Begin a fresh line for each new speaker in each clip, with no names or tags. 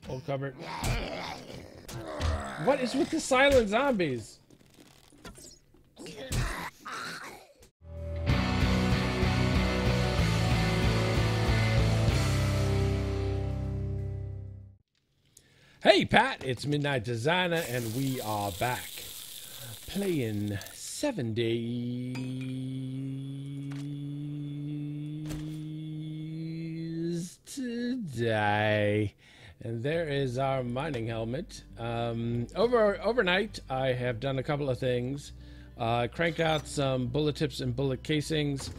Old cupboard. What is with the silent zombies? Hey Pat, it's MidnightDesigner and we are back playing 7 days today. And there is our mining helmet. Overnight, I have done a couple of things. Cranked out some bullet tips and bullet casings.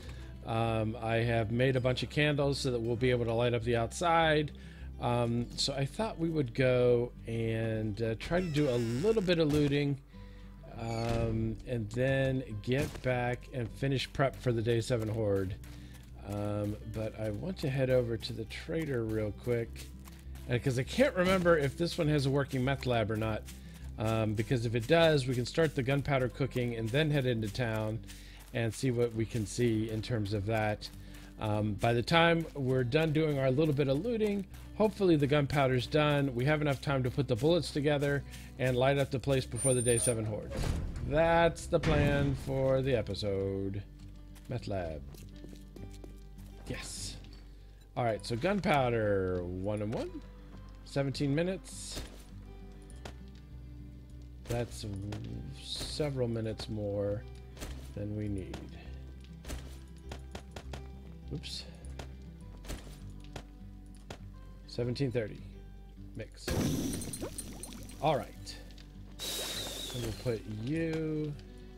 I have made a bunch of candles so that we'll be able to light up the outside. So I thought we would go and try to do a little bit of looting, and then get back and finish prep for the Day 7 Horde. But I want to head over to the trader real quick. Because I can't remember if this one has a working meth lab or not. Because if it does, we can start the gunpowder cooking and then head into town and see what we can see in terms of that. By the time we're done doing our little bit of looting, hopefully the gunpowder's done. We have enough time to put the bullets together and light up the place before the Day 7 Horde. That's the plan for the episode. Meth lab. Yes. Alright, so gunpowder 1 and 1. 17 minutes. That's several minutes more than we need. Oops. 17:30. Mix. All right. And we'll put you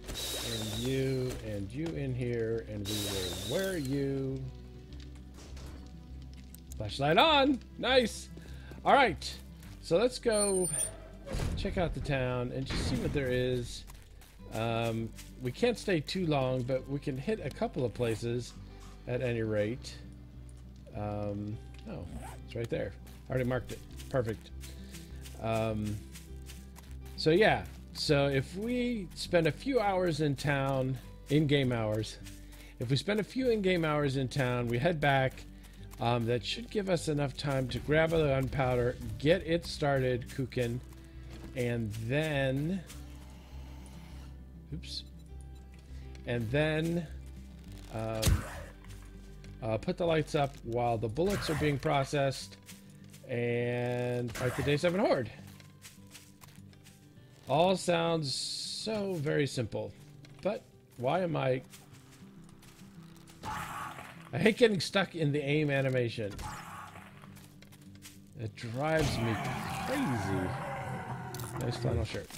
and you and you in here, and we will wear you. Flashlight on. Nice. All right, so let's go check out the town and just see what there is. We can't stay too long, but we can hit a couple of places at any rate. Oh, it's right there. I already marked it. Perfect. So yeah, so if we spend a few hours in town, in-game hours, if we spend a few in-game hours in town, we head back. That should give us enough time to grab the gunpowder, get it started cooking, and then, oops, and then put the lights up while the bullets are being processed and fight the Day 7 Horde. All sounds so very simple, but why am I hate getting stuck in the aim animation. It drives me crazy. Nice flannel shirt.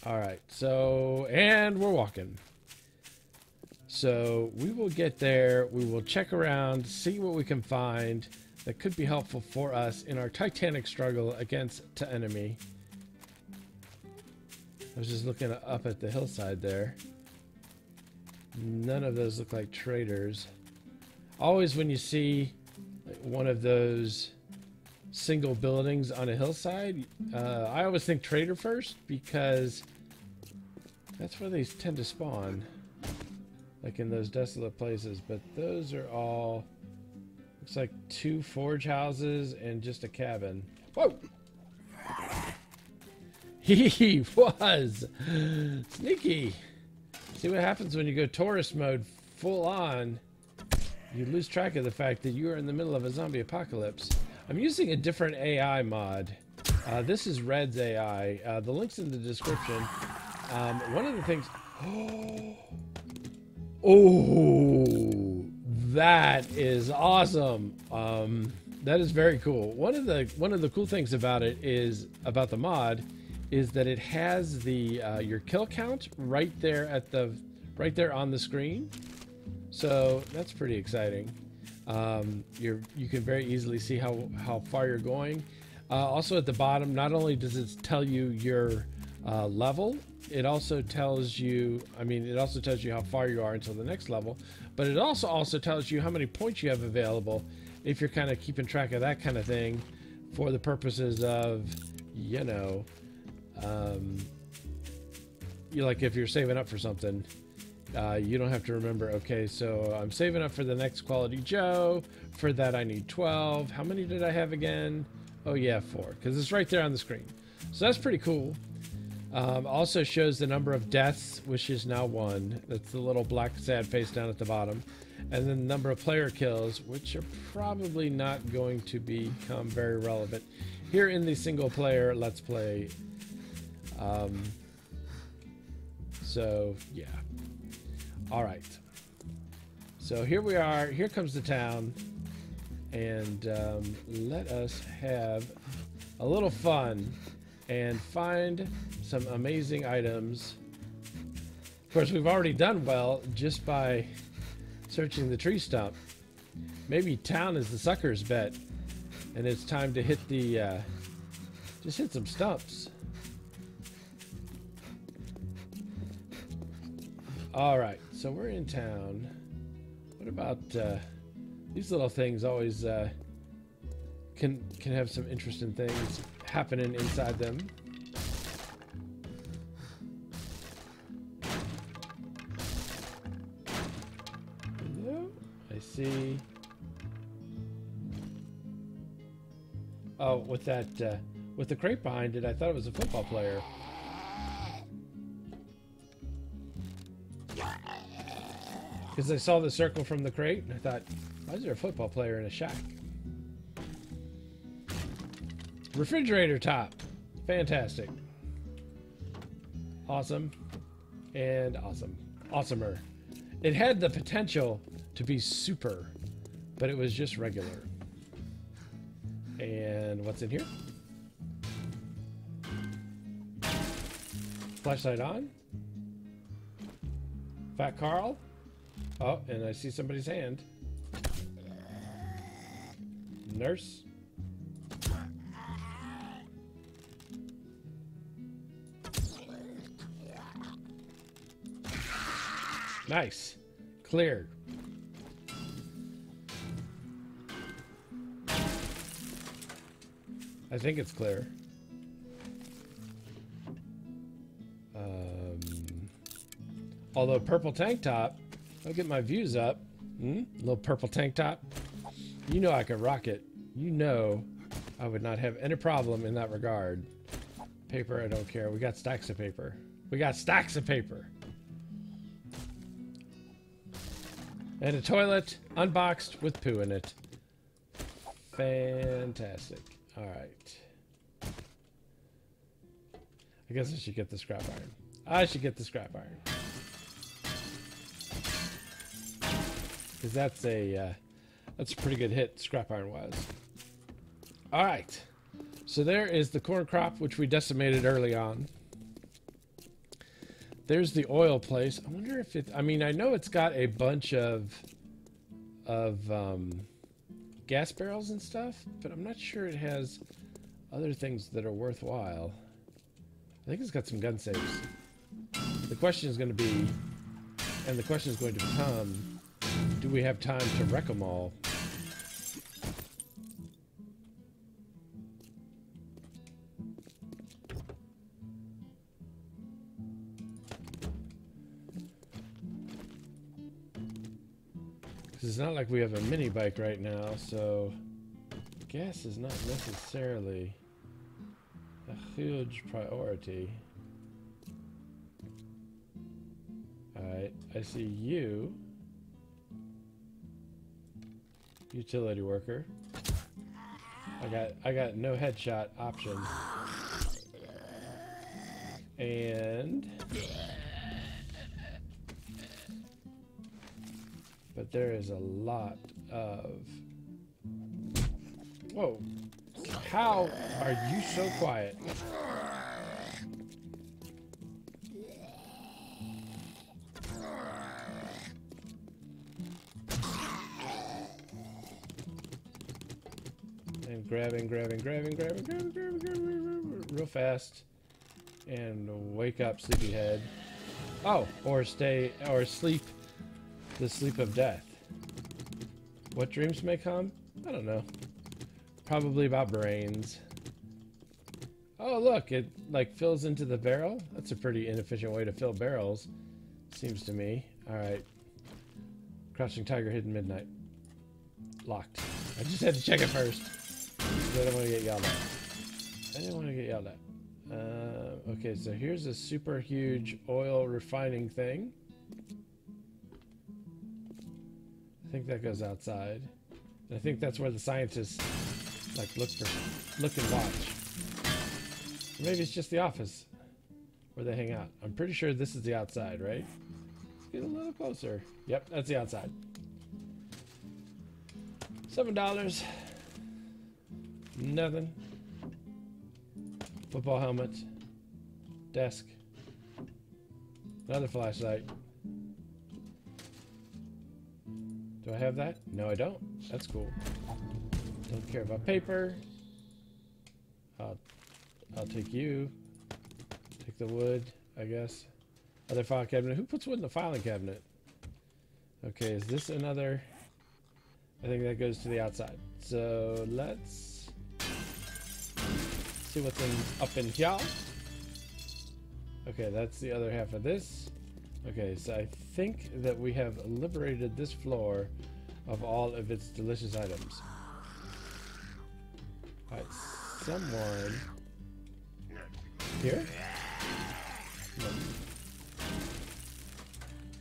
Alright, so, and we're walking. So, we will get there, we will check around, see what we can find that could be helpful for us in our titanic struggle against the enemy. I was just looking up at the hillside there. None of those look like traders. Always when you see one of those single buildings on a hillside, I always think trader first because that's where they tend to spawn, like in those desolate places. But those are all, looks like 2 forge houses and just a cabin. Whoa! He was sneaky. See what happens when you go tourist mode full on. You lose track of the fact that you are in the middle of a zombie apocalypse. I'm using a different AI mod. This is Red's AI. The link's in the description. One of the things... Oh, that is awesome. That is very cool. One of the cool things about it is, about the mod, is that it has the your kill count right there at the on the screen. So that's pretty exciting. You can very easily see how far you're going. Also at the bottom, not only does it tell you your level, it also tells you, it also tells you how far you are until the next level, but it also tells you how many points you have available if you're kind of keeping track of that kind of thing for the purposes of, you know, like if you're saving up for something. You don't have to remember, okay, so I'm saving up for the next Quality Joe. For that I need 12. How many did I have again? Oh yeah, 4, because it's right there on the screen. So that's pretty cool. Also shows the number of deaths, which is now 1. That's the little black sad face down at the bottom. And then the number of player kills, which are probably not going to become very relevant here in the single player Let's Play. So yeah. All right. So here we are. Here comes the town. And let us have a little fun and find some amazing items. Of course, we've already done well just by searching the tree stump. Maybe town is the sucker's bet, and it's time to hit the just hit some stumps. All right, so we're in town. What about these little things? Always can have some interesting things happening inside them. Hello? I see. Oh, with that with the crate behind it, I thought it was a football player. Because I saw the circle from the crate, and I thought, why is there a football player in a shack? Refrigerator top. Fantastic. Awesome. And awesome. Awesomer. It had the potential to be super, but it was just regular. And what's in here? Flashlight on. Fat Carl. Oh, and I see somebody's hand. Nurse. Nice. Cleared. I think it's clear. Although purple tank top, I'll get my views up. Little purple tank top. You know I could rock it. You know I would not have any problem in that regard. Paper, I don't care. We got stacks of paper. We got stacks of paper. And a toilet unboxed with poo in it. Fantastic. All right. I guess I should get the scrap iron. I should get the scrap iron. Because that's a pretty good hit, scrap iron wise. All right. So there is the corn crop, which we decimated early on. There's the oil place. I wonder if it, I mean, I know it's got a bunch of gas barrels and stuff, but I'm not sure it has other things that are worthwhile. I think it's got some gun safes. The question is going to be, and the question is going to become, do we have time to wreck them all? It's not like we have a mini bike right now, so gas is not necessarily a huge priority. Alright, I see you. Utility worker. I got no headshot option. And but there is a lot of... Whoa. How are you so quiet? And grabbing real fast. And wake up, sleepyhead. Oh, or sleep. The sleep of death. What dreams may come? I don't know. Probably about brains. Oh, look, it like fills into the barrel. That's a pretty inefficient way to fill barrels, seems to me. All right. Crouching Tiger, Hidden Midnight. Locked. I just had to check it first. I don't want to get yelled at. I didn't want to get yelled at. Okay, so here's a super huge oil refining thing. I think that goes outside. I think that's where the scientists like look and watch. Or maybe it's just the office where they hang out. I'm pretty sure this is the outside, right? Let's get a little closer. Yep, that's the outside. $7. Nothing. Football helmet. Desk. Another flashlight. Do I have that? No, I don't. That's cool. Don't care about paper. I'll take you. Take the wood, I guess. Other file cabinet. Who puts wood in the filing cabinet? Okay, is this another? I think that goes to the outside. So let's see what's up in here. Okay, that's the other half of this. Okay, so I think that we have liberated this floor of all of its delicious items. Alright, someone here?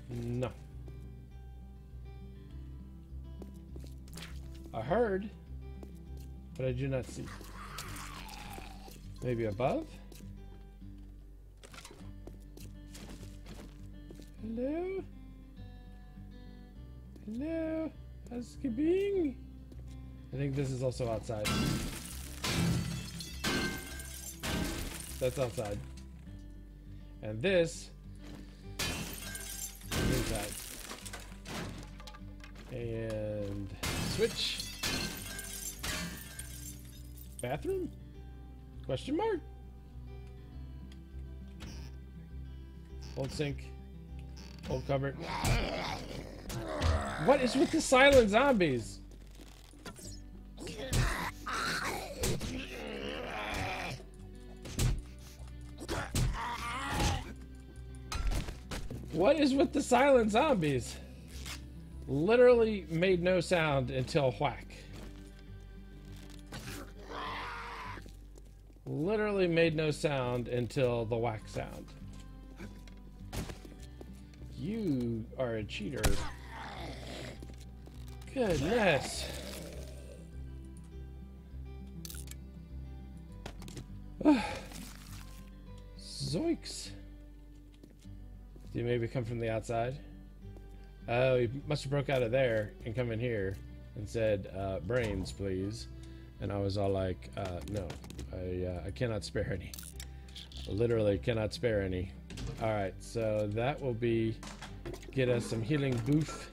No. I heard, but I do not see. Maybe above? Hello? Hello? Housekeeping? I think this is also outside. That's outside. And this is inside. And switch. Bathroom? Question mark? Old sink. Old cupboard. What is with the silent zombies? What is with the silent zombies? Literally made no sound until whack. Literally made no sound until the whack sound. You are a cheater. Goodness. Zoinks. Did he maybe come from the outside? Oh, he must have broke out of there and come in here and said, brains, please. And I was all like, no, I cannot spare any. Literally cannot spare any. Alright, so that will be, get us some healing boof.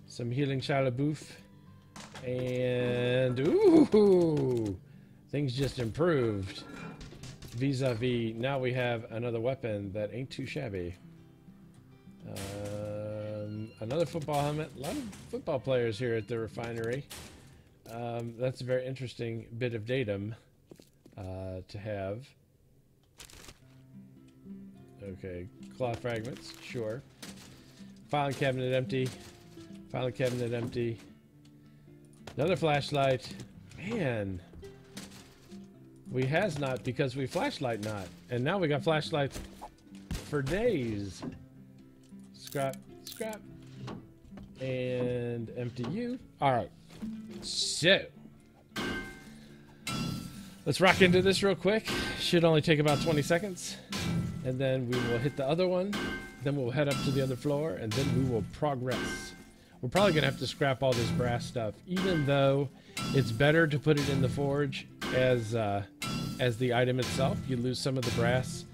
Some healing Shia boof. And, ooh, things just improved. Vis-a-vis, now we have another weapon that ain't too shabby. Another football helmet. A lot of football players here at the refinery. That's a very interesting bit of datum to have. Okay, cloth fragments, sure. Filing cabinet empty. Filing cabinet empty. Another flashlight. Man. We has not because we flashlight not. And now we got flashlights for days. Scrap, scrap. And empty you. Alright. So. Let's rock into this real quick. Should only take about 20 seconds. And then we will hit the other one. Then we'll head up to the other floor. And then we will progress. We're probably going to have to scrap all this brass stuff. Even though it's better to put it in the forge as the item itself. You lose some of the brass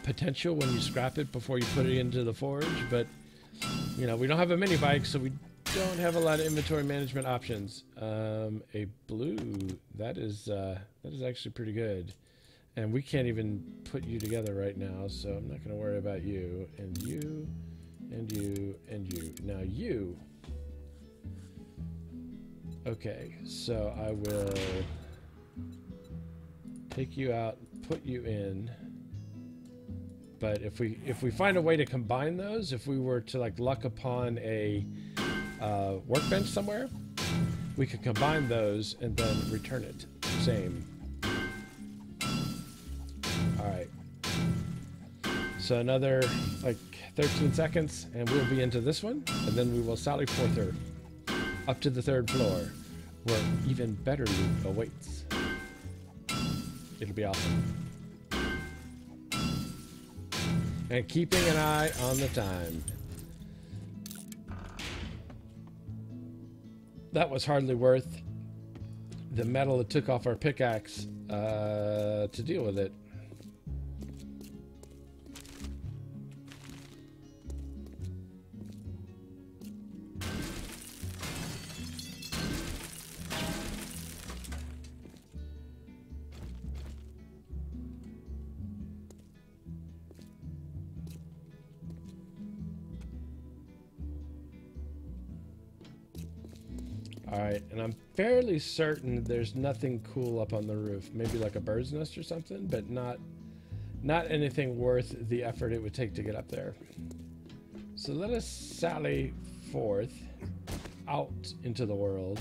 potential when you scrap it before you put it into the forge. But, you know, we don't have a mini bike, so we don't have a lot of inventory management options. A blue, that is actually pretty good. And we can't even put you together right now, so I'm not going to worry about you. And you, and you, and you. Now you. Okay, so I will take you out, put you in. But if we find a way to combine those, if we were to like luck upon a workbench somewhere, we could combine those and then return it. Same. Alright. So another, like, 13 seconds, and we'll be into this one, and then we will sally forth her up to the 3rd floor, where even better loot awaits. It'll be awesome. And keeping an eye on the time. That was hardly worth the metal it took off our pickaxe to deal with it. Alright, and I'm fairly certain there's nothing cool up on the roof. Maybe like a bird's nest or something, but not anything worth the effort it would take to get up there. So let us sally forth out into the world.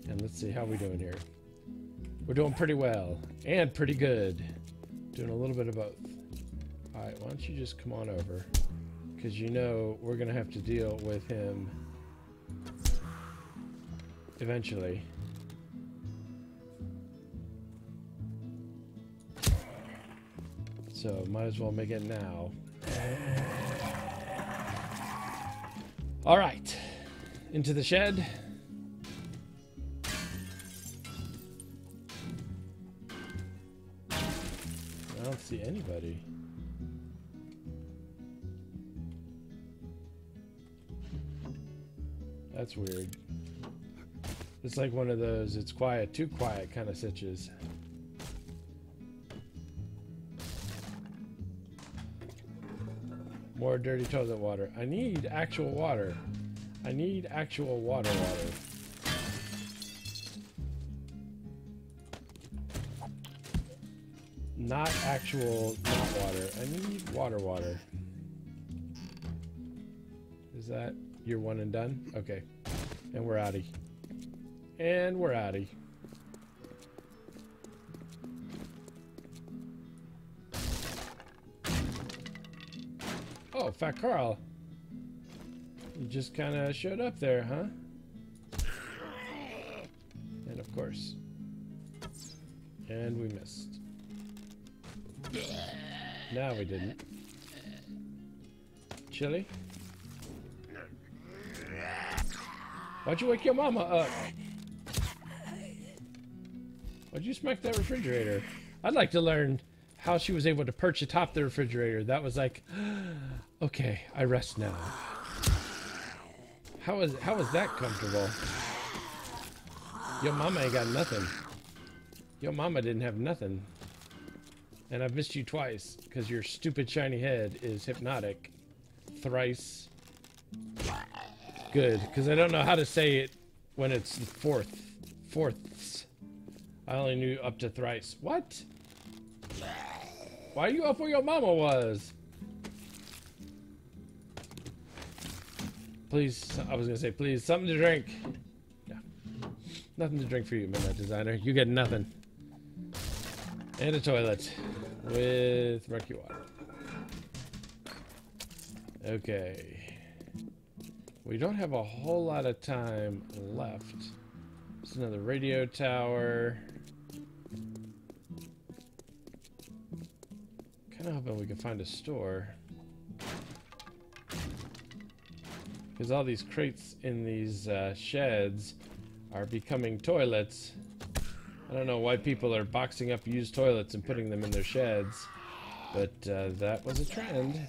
And let's see how we're doing here. We're doing pretty well and pretty good. Doing a little bit of both. Alright, why don't you just come on over? Because you know we're going to have to deal with him eventually. So might as well make it now. All right, into the shed. I don't see anybody. That's weird. It's like one of those it's quiet, too quiet kind of sitches. More dirty toilet water. I need actual water. I need actual water. Not actual not water. I need water. Is that your one and done? Okay. And we're outie. And we're outie. Oh, Fat Carl. You just kind of showed up there, huh? And of course. And we missed. No, we didn't. Chili? Why'd you wake your mama up? Why'd you smack that refrigerator? I'd like to learn how she was able to perch atop the refrigerator. That was like, okay, I rest now. How is that comfortable? Your mama ain't got nothing. Your mama didn't have nothing. And I've missed you twice because your stupid shiny head is hypnotic. Thrice. Good, because I don't know how to say it when it's the fourths. I only knew up to thrice. What? Why are you up where your mama was? Please, I was gonna say, please, something to drink. Yeah. Nothing to drink for you, Midnight Designer. You get nothing. And a toilet with murky water. Okay. We don't have a whole lot of time left. There's another radio tower. Kind of hoping we can find a store. Because all these crates in these sheds are becoming toilets. I don't know why people are boxing up used toilets and putting them in their sheds. But that was a trend.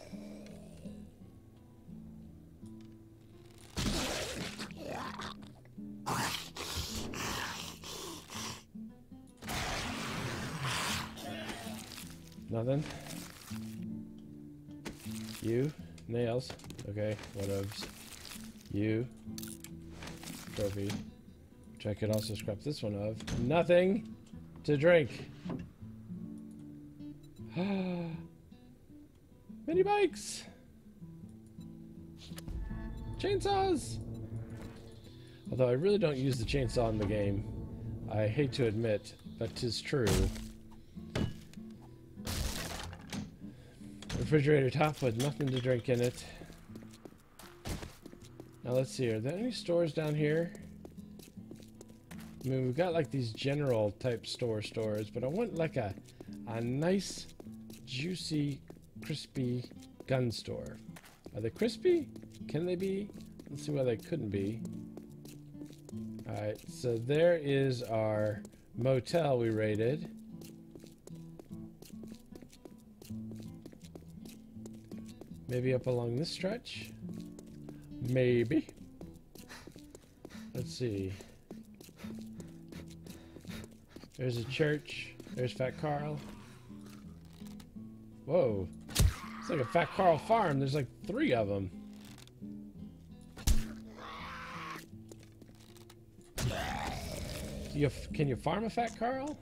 Nothing. You. Nails. Okay, whatevs. You. Trophy. Which I could also scrap this one of. Nothing to drink. Mini bikes. Chainsaws! Although I really don't use the chainsaw in the game. I hate to admit, but 'tis true. Refrigerator top with nothing to drink in it. Now let's see, are there any stores down here? I mean, we've got like these general type stores, but I want like a nice, juicy, crispy gun store. Are they crispy? Can they be? Let's see why they couldn't be. Alright, so there is our motel we raided. Maybe up along this stretch? Maybe. Let's see. There's a church. There's Fat Carl. Whoa. It's like a Fat Carl farm. There's like 3 of them. Can you farm a Fat Carl?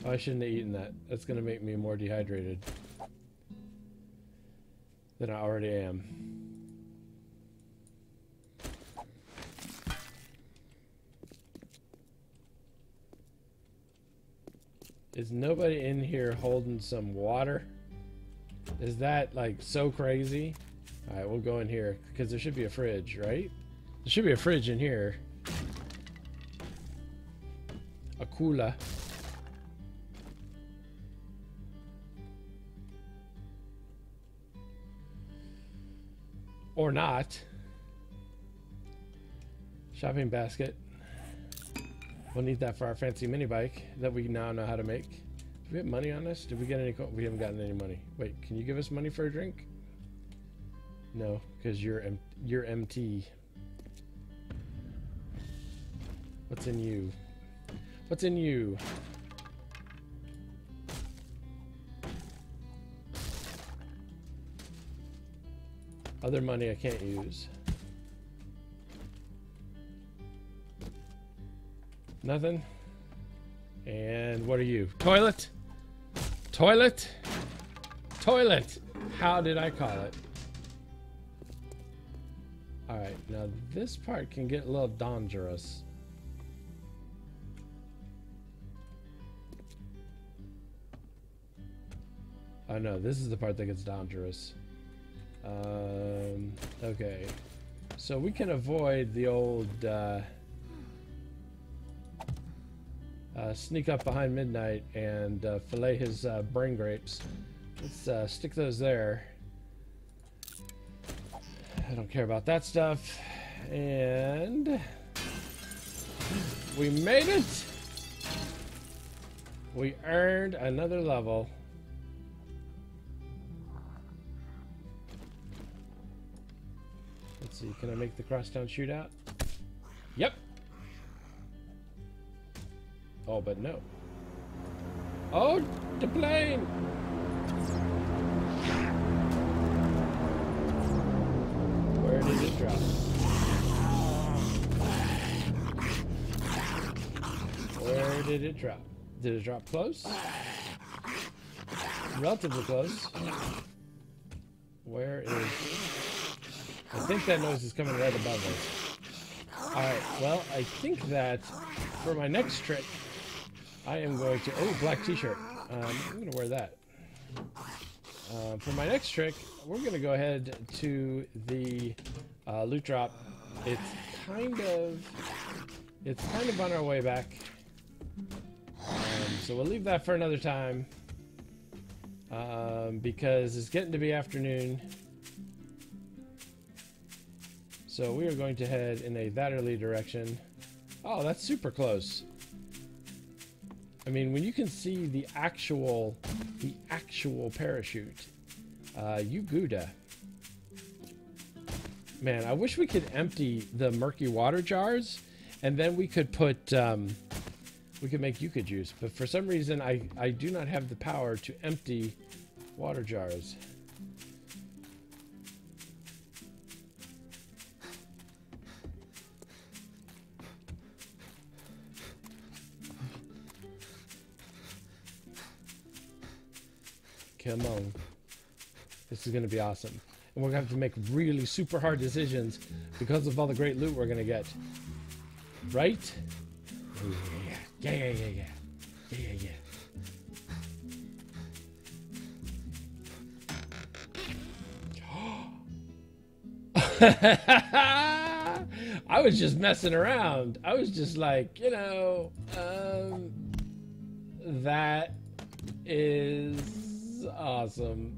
Oh, I shouldn't have eaten that. That's going to make me more dehydrated than I already am. Is nobody in here holding some water? Is that like so crazy? Alright, we'll go in here because there should be a fridge, right? There should be a fridge in here. A cooler. Or not. Shopping basket. We'll need that for our fancy mini bike that we now know how to make. Do we have money on us? Did we get any? We haven't gotten any money. Wait, can you give us money for a drink? No, because you're MT. What's in you? What's in you? Other money I can't use. Nothing. And what are you? Toilet? Toilet? Toilet! How did I call it? Alright, now this part can get a little dangerous. Oh no, this is the part that gets dangerous. Okay. So we can avoid the old sneak up behind Midnight and fillet his brain grapes. Let's stick those there. I don't care about that stuff. And we made it! We earned another level. Let's see, can I make the crosstown shootout? Yep. Oh, but no. Oh, the plane! Where did it drop? Where did it drop? Did it drop close? Relatively close. Where is... I think that noise is coming right above us. Alright, well, I think that for my next trick, I am going to... Oh, black t-shirt. I'm going to wear that. For my next trick, we're going to go ahead to the loot drop. It's kind of on our way back. So we'll leave that for another time. Because it's getting to be afternoon. So we are going to head in a latterly direction. Oh, that's super close. I mean, when you can see the actual parachute, you Gouda. Man, I wish we could empty the murky water jars, and then we could put, we could make yucca juice. But for some reason, I do not have the power to empty water jars. Come on. This is going to be awesome. and we're going to have to make really super hard decisions because of all the great loot we're going to get. Right? Yeah. I was just messing around. I was just like, you know, that is awesome.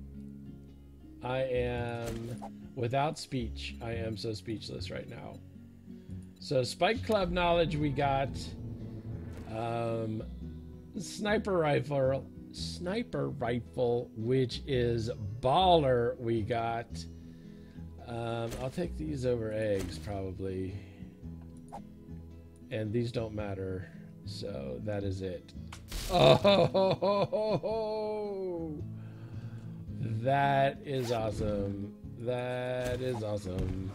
I am without speech. I am so speechless right now. So Spike Club knowledge we got. Sniper rifle, which is baller we got. I'll take these over eggs probably. And these don't matter. So that is it. Oh, that is awesome. That is awesome.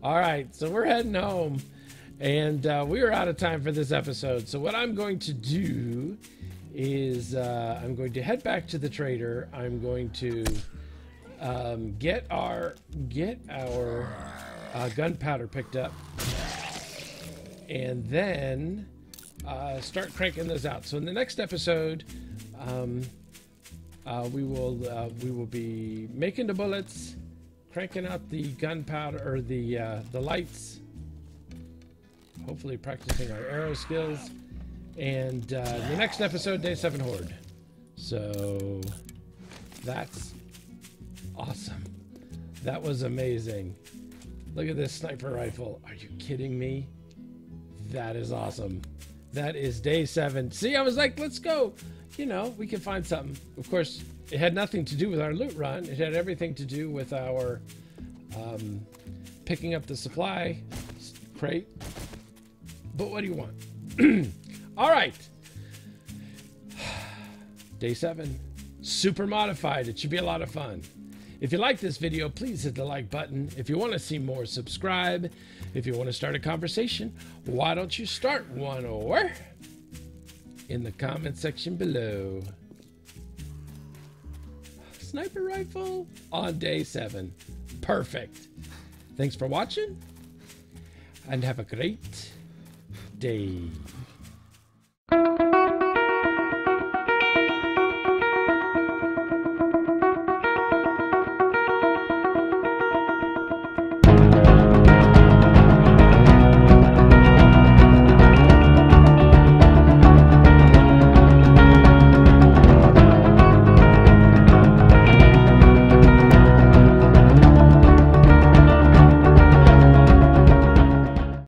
All right, so we're heading home, and we are out of time for this episode. So what I'm going to do is I'm going to head back to the trader. I'm going to get our gunpowder picked up, and then start cranking those out. So in the next episode, we will be making the bullets, cranking out the gunpowder or the lights, hopefully practicing our arrow skills, and the next episode, Day 7 Horde. So that's awesome. That was amazing. Look at this sniper rifle. Are you kidding me? That is awesome. That is Day 7. See, I was like, let's go. You know, we can find something. Of course, it had nothing to do with our loot run. It had everything to do with our picking up the supply crate. But what do you want? All right. Day 7. Super modified. It should be a lot of fun. If you like this video, please hit the like button. If you want to see more, subscribe. If you want to start a conversation, why don't you start one or in the comment section below. Sniper rifle on Day 7. Perfect. Thanks for watching, and have a great day.